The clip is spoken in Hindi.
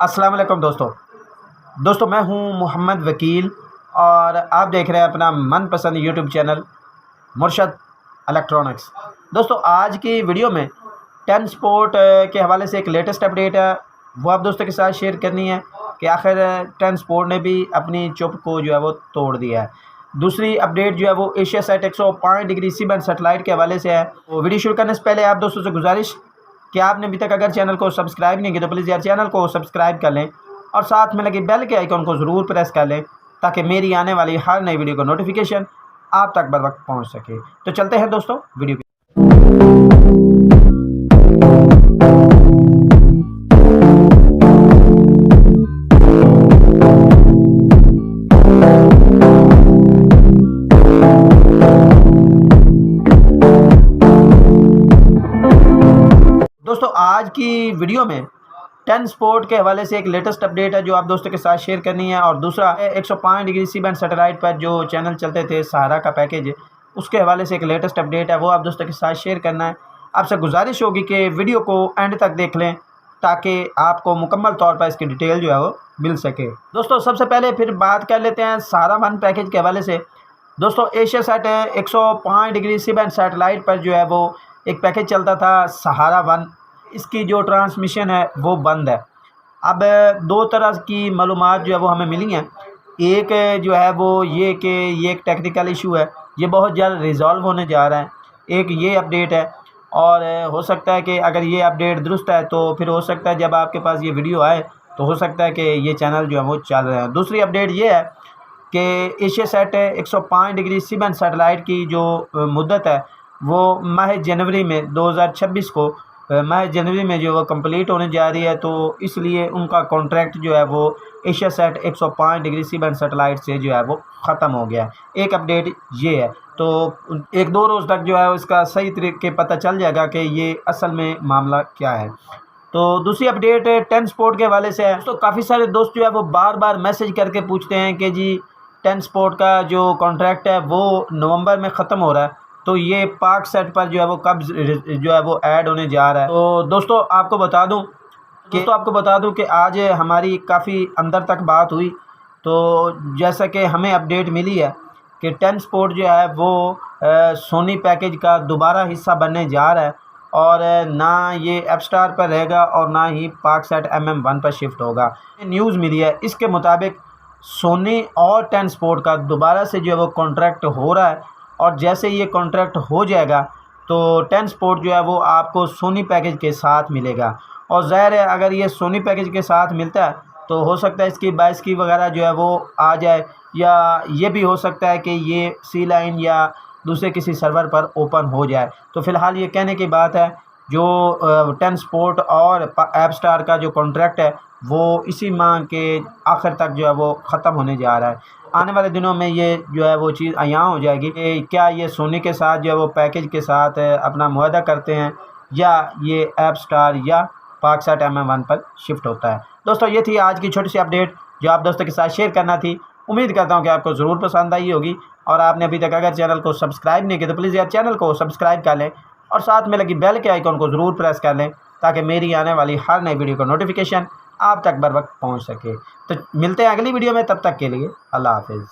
अस्सलाम वालेकुम दोस्तों मैं हूं मोहम्मद वकील और आप देख रहे हैं अपना मनपसंद यूट्यूब चैनल मुर्शद इलेक्ट्रॉनिक्स। दोस्तों आज की वीडियो में टेन स्पोर्ट के हवाले से एक लेटेस्ट अपडेट है, वो आप दोस्तों के साथ शेयर करनी है कि आखिर टेन स्पोर्ट ने भी अपनी चुप को जो है वो तोड़ दिया है। दूसरी अपडेट जो है वो एशियासेट 105 डिग्री सी बैंड सेटेलाइट के हवाले से है। तो वीडियो शुरू करने से पहले आप दोस्तों से गुजारिश कि आपने अभी तक अगर चैनल को सब्सक्राइब नहीं किया तो प्लीज़ यार चैनल को सब्सक्राइब कर लें और साथ में लगी बेल के आइकन को ज़रूर प्रेस कर लें ताकि मेरी आने वाली हर नई वीडियो का नोटिफिकेशन आप तक बर वक्त पहुँच सके। तो चलते हैं दोस्तों वीडियो की। दोस्तों आज की वीडियो में टेन स्पोर्ट के हवाले से एक लेटेस्ट अपडेट है जो आप दोस्तों के साथ शेयर करनी है, और दूसरा 105 डिग्री सी बैंड सेटेलाइट पर जो चैनल चलते थे सहारा का पैकेज, उसके हवाले से एक लेटेस्ट अपडेट है, वो आप दोस्तों के साथ शेयर करना है। आपसे गुजारिश होगी कि वीडियो को एंड तक देख लें ताकि आपको मुकम्मल तौर पर इसकी डिटेल जो है वो मिल सके। दोस्तों सबसे पहले फिर बात कर लेते हैं सहारा वन पैकेज के हवाले से। दोस्तों एशियासेट 105 डिग्री सी बैंड सेटेलाइट पर जो है वो एक पैकेज चलता था सहारा वन, इसकी जो ट्रांसमिशन है वो बंद है। अब दो तरह की मालूमात जो है वो हमें मिली हैं। एक जो है वो ये कि ये एक टेक्निकल इशू है, ये बहुत जल्द रिज़ॉल्व होने जा रहा है, एक ये अपडेट है। और हो सकता है कि अगर ये अपडेट दुरुस्त है तो फिर हो सकता है जब आपके पास ये वीडियो आए तो हो सकता है कि ये चैनल जो है वो चल रहे हैं। दूसरी अपडेट ये है कि एशियासेट 105 डिग्री सी बैंड सेटेलाइट की जो मुद्दत है वो माह जनवरी में 2026 को माह जनवरी में जो वो कंप्लीट होने जा रही है, तो इसलिए उनका कॉन्ट्रैक्ट जो है वो एशियासेट 105 डिग्री सी बैंड सेटेलाइट से जो है वो ख़त्म हो गया। एक अपडेट ये है, तो एक दो रोज़ तक जो है इसका सही तरीके पता चल जाएगा कि ये असल में मामला क्या है। तो दूसरी अपडेट टेन स्पोर्ट के हवाले से है। तो काफ़ी सारे दोस्त जो है वो बार बार मैसेज करके पूछते हैं कि जी टेन स्पोर्ट का जो कॉन्ट्रैक्ट है वो नवंबर में ख़त्म हो रहा है, तो ये पाक सेट पर जो है वो कब जो है वो ऐड होने जा रहा है। तो दोस्तों आपको बता दूं कि आज हमारी काफ़ी अंदर तक बात हुई, तो जैसा कि हमें अपडेट मिली है कि टेन स्पोर्ट जो है वो सोनी पैकेज का दोबारा हिस्सा बनने जा रहा है, और ना ये ऐप स्टार पर रहेगा और ना ही पाक सेट MM1 पर शिफ्ट होगा। न्यूज़ मिली है, इसके मुताबिक सोनी और टेन स्पोर्ट का दोबारा से जो है वो कॉन्ट्रैक्ट हो रहा है, और जैसे ये कॉन्ट्रैक्ट हो जाएगा तो टेन स्पोर्ट जो है वो आपको सोनी पैकेज के साथ मिलेगा। और ज़ाहिर है अगर ये सोनी पैकेज के साथ मिलता है तो हो सकता है इसकी 22 की वगैरह जो है वो आ जाए, या ये भी हो सकता है कि ये सी लाइन या दूसरे किसी सर्वर पर ओपन हो जाए। तो फ़िलहाल ये कहने की बात है, जो टेन स्पोर्ट और ऐप स्टार का जो कॉन्ट्रैक्ट है वो इसी माह के आखिर तक जो है वो ख़त्म होने जा रहा है। आने वाले दिनों में ये जो है वो चीज़ अयां हो जाएगी कि क्या ये सोनी के साथ जो है वो पैकेज के साथ अपना मुआहदा करते हैं या ये ऐप स्टार या पाक सेट MM1 पर शिफ्ट होता है। दोस्तों ये थी आज की छोटी सी अपडेट जो आप दोस्तों के साथ शेयर करना थी। उम्मीद करता हूँ कि आपको ज़रूर पसंद आई होगी, और आपने अभी तक अगर चैनल को सब्सक्राइब नहीं किया तो प्लीज़ यार चैनल को सब्सक्राइब कर लें और साथ में लगी बेल के आइकन को ज़रूर प्रेस कर लें ताकि मेरी आने वाली हर नई वीडियो का नोटिफिकेशन आप तक बर वक्त पहुँच सके। तो मिलते हैं अगली वीडियो में, तब तक के लिए अल्लाह हाफिज़।